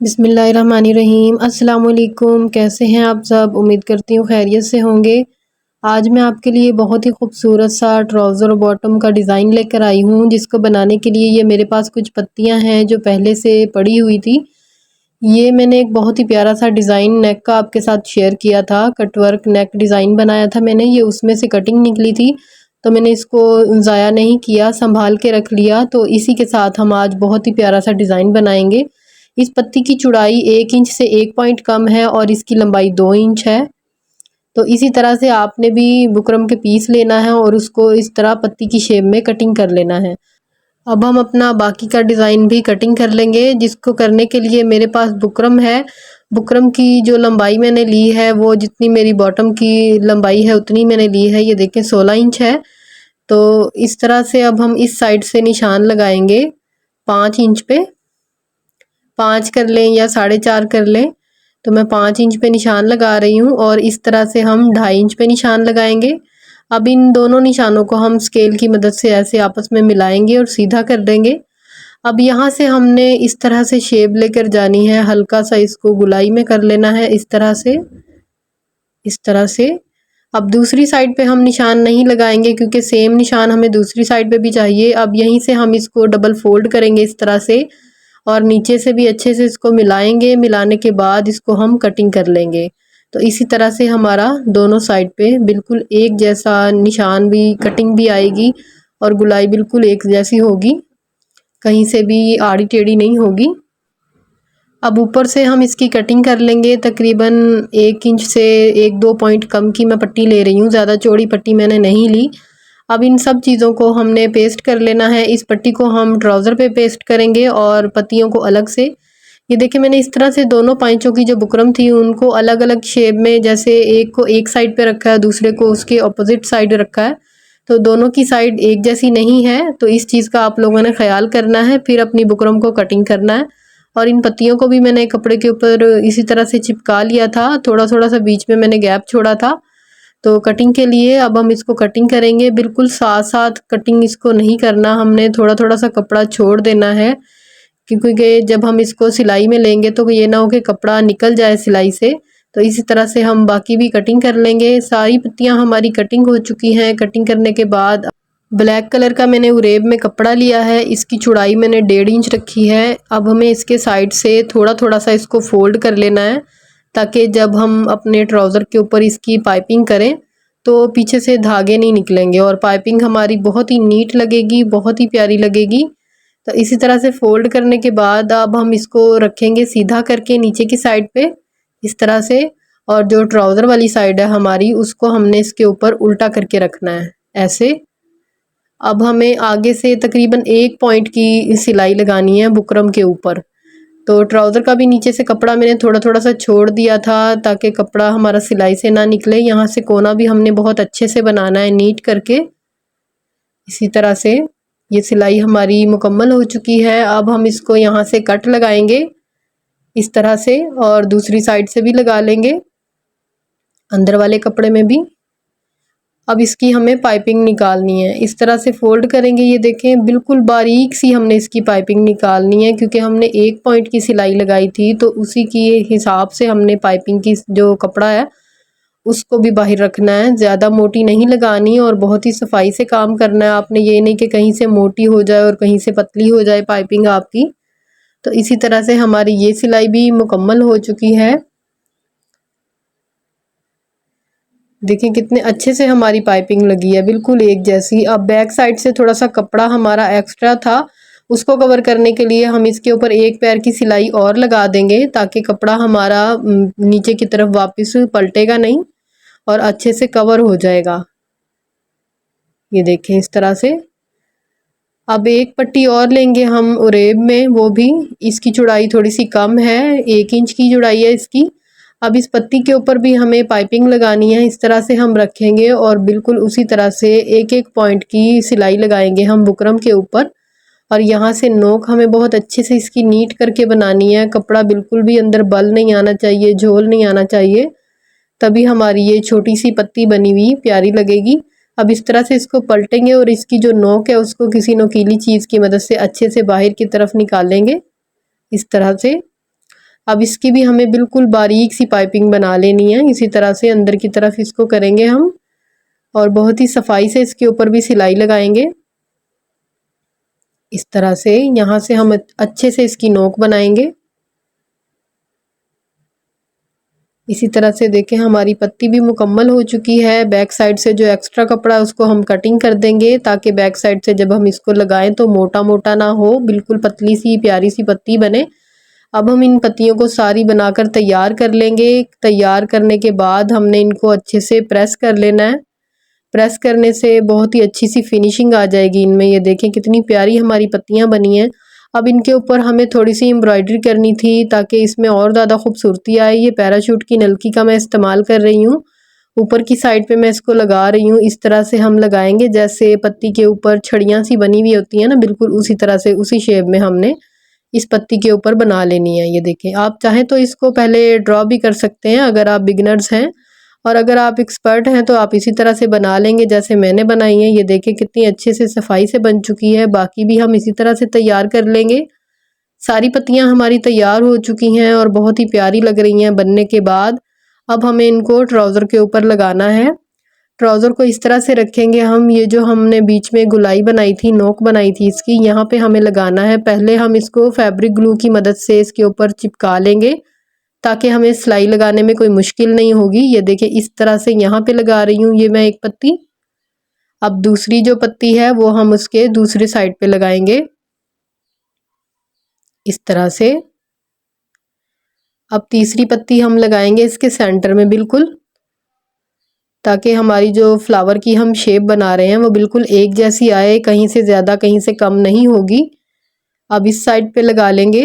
बिस्मिल्लाहिर्रहमानिर्रहीम। अस्सलाम वालेकुम। कैसे हैं आप सब? उम्मीद करती हूँ खैरियत से होंगे। आज मैं आपके लिए बहुत ही खूबसूरत सा ट्राउज़र और बॉटम का डिज़ाइन लेकर आई हूँ, जिसको बनाने के लिए ये मेरे पास कुछ पत्तियाँ हैं जो पहले से पड़ी हुई थी। ये मैंने एक बहुत ही प्यारा सा डिज़ाइन नेक का आपके साथ शेयर किया था। कटवर्क नेक डिज़ाइन बनाया था मैंने, ये उसमें से कटिंग निकली थी, तो मैंने इसको ज़ाया नहीं किया, संभाल के रख लिया। तो इसी के साथ हम आज बहुत ही प्यारा सा डिज़ाइन बनाएंगे। इस पत्ती की चौड़ाई 1 इंच से 1 पॉइंट कम है और इसकी लंबाई 2 इंच है। तो इसी तरह से आपने भी बुकरम के पीस लेना है और उसको इस तरह पत्ती की शेप में कटिंग कर लेना है। अब हम अपना बाकी का डिज़ाइन भी कटिंग कर लेंगे, जिसको करने के लिए मेरे पास बुकरम है। बुकरम की जो लंबाई मैंने ली है वो जितनी मेरी बॉटम की लंबाई है उतनी मैंने ली है। ये देखें 16 इंच है। तो इस तरह से अब हम इस साइड से निशान लगाएंगे 5 इंच पे। 5 कर लें या 4.5 कर लें। तो मैं 5 इंच पे निशान लगा रही हूँ और इस तरह से हम 2.5 इंच पे निशान लगाएंगे। अब इन दोनों निशानों को हम स्केल की मदद से ऐसे आपस में मिलाएंगे और सीधा कर देंगे। अब यहाँ से हमने इस तरह से शेप लेकर जानी है, हल्का सा इसको गुलाई में कर लेना है इस तरह से, इस तरह से। अब दूसरी साइड पे हम निशान नहीं लगाएंगे क्योंकि सेम निशान हमें दूसरी साइड पे भी चाहिए। अब यहीं से हम इसको डबल फोल्ड करेंगे इस तरह से और नीचे से भी अच्छे से इसको मिलाएंगे। मिलाने के बाद इसको हम कटिंग कर लेंगे। तो इसी तरह से हमारा दोनों साइड पे बिल्कुल एक जैसा निशान भी, कटिंग भी आएगी और गुलाई बिल्कुल एक जैसी होगी, कहीं से भी आड़ी टेढ़ी नहीं होगी। अब ऊपर से हम इसकी कटिंग कर लेंगे। तकरीबन 1 इंच से 1-2 पॉइंट कम की मैं पट्टी ले रही हूँ, ज़्यादा चौड़ी पट्टी मैंने नहीं ली। अब इन सब चीज़ों को हमने पेस्ट कर लेना है। इस पट्टी को हम ट्राउज़र पे पेस्ट करेंगे और पत्तियों को अलग से। ये देखिए मैंने इस तरह से दोनों पाइचों की जो बुकरम थी उनको अलग अलग शेप में, जैसे एक को एक साइड पे रखा है, दूसरे को उसके ऑपोजिट साइड रखा है। तो दोनों की साइड एक जैसी नहीं है, तो इस चीज़ का आप लोगों ने ख्याल करना है। फिर अपनी बुकरम को कटिंग करना है। और इन पत्तियों को भी मैंने कपड़े के ऊपर इसी तरह से चिपका लिया था, थोड़ा थोड़ा सा बीच में मैंने गैप छोड़ा था तो कटिंग के लिए। अब हम इसको कटिंग करेंगे, बिल्कुल साथ साथ कटिंग इसको नहीं करना, हमने थोड़ा थोड़ा सा कपड़ा छोड़ देना है, क्योंकि जब हम इसको सिलाई में लेंगे तो ये ना हो कि कपड़ा निकल जाए सिलाई से। तो इसी तरह से हम बाकी भी कटिंग कर लेंगे। सारी पत्तियां हमारी कटिंग हो चुकी हैं। कटिंग करने के बाद ब्लैक कलर का मैंने उरेब में कपड़ा लिया है, इसकी चौड़ाई मैंने 1.5 इंच रखी है। अब हमें इसके साइड से थोड़ा थोड़ा सा इसको फोल्ड कर लेना है, ताकि जब हम अपने ट्राउज़र के ऊपर इसकी पाइपिंग करें तो पीछे से धागे नहीं निकलेंगे और पाइपिंग हमारी बहुत ही नीट लगेगी, बहुत ही प्यारी लगेगी। तो इसी तरह से फोल्ड करने के बाद अब हम इसको रखेंगे सीधा करके नीचे की साइड पे इस तरह से, और जो ट्राउज़र वाली साइड है हमारी उसको हमने इसके ऊपर उल्टा करके रखना है ऐसे। अब हमें आगे से तकरीबन 1 पॉइंट की सिलाई लगानी है बुकरम के ऊपर। तो ट्राउज़र का भी नीचे से कपड़ा मैंने थोड़ा थोड़ा सा छोड़ दिया था ताकि कपड़ा हमारा सिलाई से ना निकले। यहाँ से कोना भी हमने बहुत अच्छे से बनाना है नीट करके। इसी तरह से ये सिलाई हमारी मुकम्मल हो चुकी है। अब हम इसको यहाँ से कट लगाएंगे इस तरह से और दूसरी साइड से भी लगा लेंगे, अंदर वाले कपड़े में भी। अब इसकी हमें पाइपिंग निकालनी है, इस तरह से फोल्ड करेंगे। ये देखें बिल्कुल बारीक सी हमने इसकी पाइपिंग निकालनी है, क्योंकि हमने 1 पॉइंट की सिलाई लगाई थी तो उसी की हिसाब से हमने पाइपिंग की जो कपड़ा है उसको भी बाहर रखना है। ज़्यादा मोटी नहीं लगानी और बहुत ही सफाई से काम करना है आपने, ये नहीं कि कहीं से मोटी हो जाए और कहीं से पतली हो जाए पाइपिंग आपकी। तो इसी तरह से हमारी ये सिलाई भी मुकम्मल हो चुकी है। देखिए कितने अच्छे से हमारी पाइपिंग लगी है, बिल्कुल एक जैसी। अब बैक साइड से थोड़ा सा कपड़ा हमारा एक्स्ट्रा था, उसको कवर करने के लिए हम इसके ऊपर एक पैर की सिलाई और लगा देंगे, ताकि कपड़ा हमारा नीचे की तरफ वापस पलटेगा नहीं और अच्छे से कवर हो जाएगा। ये देखें इस तरह से। अब एक पट्टी और लेंगे हम उरेब में, वो भी इसकी चौड़ाई थोड़ी सी कम है, 1 इंच की चौड़ाई है इसकी। अब इस पत्ती के ऊपर भी हमें पाइपिंग लगानी है, इस तरह से हम रखेंगे और बिल्कुल उसी तरह से एक एक पॉइंट की सिलाई लगाएंगे हम बुकरम के ऊपर। और यहाँ से नोक हमें बहुत अच्छे से इसकी नीट करके बनानी है, कपड़ा बिल्कुल भी अंदर बल नहीं आना चाहिए, झोल नहीं आना चाहिए, तभी हमारी ये छोटी सी पत्ती बनी हुई प्यारी लगेगी। अब इस तरह से इसको पलटेंगे और इसकी जो नोक है उसको किसी नुकीली चीज़ की मदद से अच्छे से बाहर की तरफ निकालेंगे इस तरह से। अब इसकी भी हमें बिल्कुल बारीक सी पाइपिंग बना लेनी है। इसी तरह से अंदर की तरफ इसको करेंगे हम और बहुत ही सफाई से इसके ऊपर भी सिलाई लगाएंगे। इस तरह से यहाँ से हम अच्छे से इसकी नोक बनाएंगे। इसी तरह से देखें हमारी पत्ती भी मुकम्मल हो चुकी है। बैक साइड से जो एक्स्ट्रा कपड़ा है उसको हम कटिंग कर देंगे ताकि बैक साइड से जब हम इसको लगाएं तो मोटा मोटा ना हो, बिल्कुल पतली सी प्यारी सी पत्ती बने। अब हम इन पत्तियों को सारी बनाकर तैयार कर लेंगे। तैयार करने के बाद हमने इनको अच्छे से प्रेस कर लेना है। प्रेस करने से बहुत ही अच्छी सी फिनिशिंग आ जाएगी इनमें। ये देखें कितनी प्यारी हमारी पत्तियां बनी हैं। अब इनके ऊपर हमें थोड़ी सी एम्ब्रॉयडरी करनी थी ताकि इसमें और ज़्यादा खूबसूरती आए। ये पैराशूट की नलकी का मैं इस्तेमाल कर रही हूँ। ऊपर की साइड पे मैं इसको लगा रही हूँ। इस तरह से हम लगाएंगे जैसे पत्ती के ऊपर छड़ियाँ सी बनी हुई होती हैं ना, बिल्कुल उसी तरह से उसी शेप में हमने इस पत्ती के ऊपर बना लेनी है। ये देखें, आप चाहें तो इसको पहले ड्रॉ भी कर सकते हैं अगर आप बिगनर्स हैं, और अगर आप एक्सपर्ट हैं तो आप इसी तरह से बना लेंगे जैसे मैंने बनाई है। ये देखें कितनी अच्छे से सफाई से बन चुकी है। बाकी भी हम इसी तरह से तैयार कर लेंगे। सारी पत्तियां हमारी तैयार हो चुकी हैं और बहुत ही प्यारी लग रही हैं बनने के बाद। अब हमें इनको ट्राउज़र के ऊपर लगाना है। ट्राउज़र को इस तरह से रखेंगे हम, ये जो हमने बीच में गुलाई बनाई थी, नोक बनाई थी इसकी, यहाँ पे हमें लगाना है। पहले हम इसको फैब्रिक ग्लू की मदद से इसके ऊपर चिपका लेंगे ताकि हमें सिलाई लगाने में कोई मुश्किल नहीं होगी। ये देखिए इस तरह से यहाँ पे लगा रही हूँ ये मैं एक पत्ती। अब दूसरी जो पत्ती है वो हम उसके दूसरे साइड पे लगाएंगे इस तरह से। अब तीसरी पत्ती हम लगाएंगे इसके सेंटर में बिल्कुल, ताकि हमारी जो फ्लावर की हम शेप बना रहे हैं वो बिल्कुल एक जैसी आए, कहीं से ज़्यादा कहीं से कम नहीं होगी। अब इस साइड पे लगा लेंगे।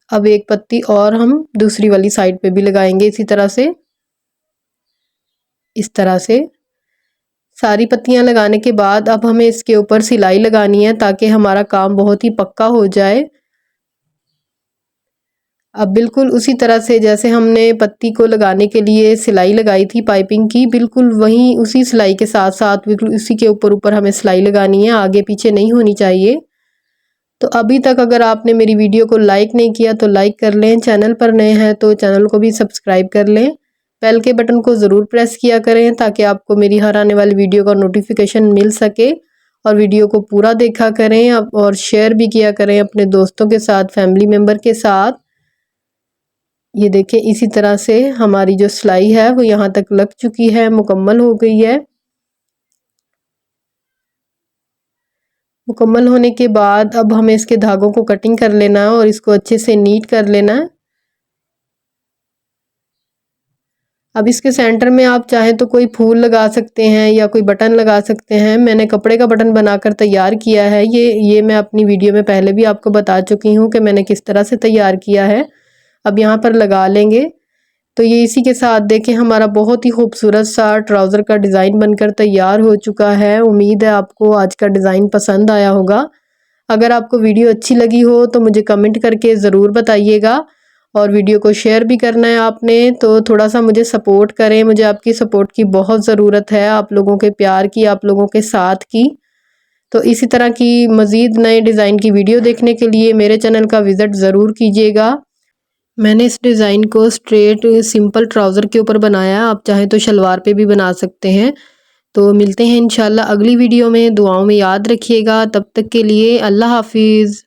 अब एक पत्ती और हम दूसरी वाली साइड पे भी लगाएंगे इसी तरह से। इस तरह से सारी पत्तियां लगाने के बाद अब हमें इसके ऊपर सिलाई लगानी है ताकि हमारा काम बहुत ही पक्का हो जाए। अब बिल्कुल उसी तरह से जैसे हमने पत्ती को लगाने के लिए सिलाई लगाई थी पाइपिंग की, बिल्कुल वहीं उसी सिलाई के साथ साथ बिल्कुल उसी के ऊपर ऊपर हमें सिलाई लगानी है, आगे पीछे नहीं होनी चाहिए। तो अभी तक अगर आपने मेरी वीडियो को लाइक नहीं किया तो लाइक कर लें, चैनल पर नए हैं तो चैनल को भी सब्सक्राइब कर लें, बेल के बटन को ज़रूर प्रेस किया करें ताकि आपको मेरी हर आने वाली वीडियो का नोटिफिकेशन मिल सके। और वीडियो को पूरा देखा करें और शेयर भी किया करें अपने दोस्तों के साथ, फैमिली मेम्बर के साथ। ये देखें इसी तरह से हमारी जो सिलाई है वो यहाँ तक लग चुकी है, मुकम्मल हो गई है। मुकम्मल होने के बाद अब हमें इसके धागों को कटिंग कर लेना है और इसको अच्छे से नीट कर लेना है। अब इसके सेंटर में आप चाहें तो कोई फूल लगा सकते हैं या कोई बटन लगा सकते हैं। मैंने कपड़े का बटन बनाकर तैयार किया है। ये मैं अपनी वीडियो में पहले भी आपको बता चुकी हूँ कि मैंने किस तरह से तैयार किया है। अब यहाँ पर लगा लेंगे। तो ये इसी के साथ देखें हमारा बहुत ही खूबसूरत सा ट्राउज़र का डिज़ाइन बनकर तैयार हो चुका है। उम्मीद है आपको आज का डिज़ाइन पसंद आया होगा। अगर आपको वीडियो अच्छी लगी हो तो मुझे कमेंट करके ज़रूर बताइएगा, और वीडियो को शेयर भी करना है आपने। तो थोड़ा सा मुझे सपोर्ट करें, मुझे आपकी सपोर्ट की बहुत ज़रूरत है, आप लोगों के प्यार की, आप लोगों के साथ की। तो इसी तरह की मज़ीद नए डिज़ाइन की वीडियो देखने के लिए मेरे चैनल का विज़िट ज़रूर कीजिएगा। मैंने इस डिज़ाइन को स्ट्रेट सिंपल ट्राउज़र के ऊपर बनाया, आप चाहें तो शलवार पे भी बना सकते हैं। तो मिलते हैं इंशाल्लाह अगली वीडियो में। दुआओं में याद रखिएगा। तब तक के लिए अल्लाह हाफिज़।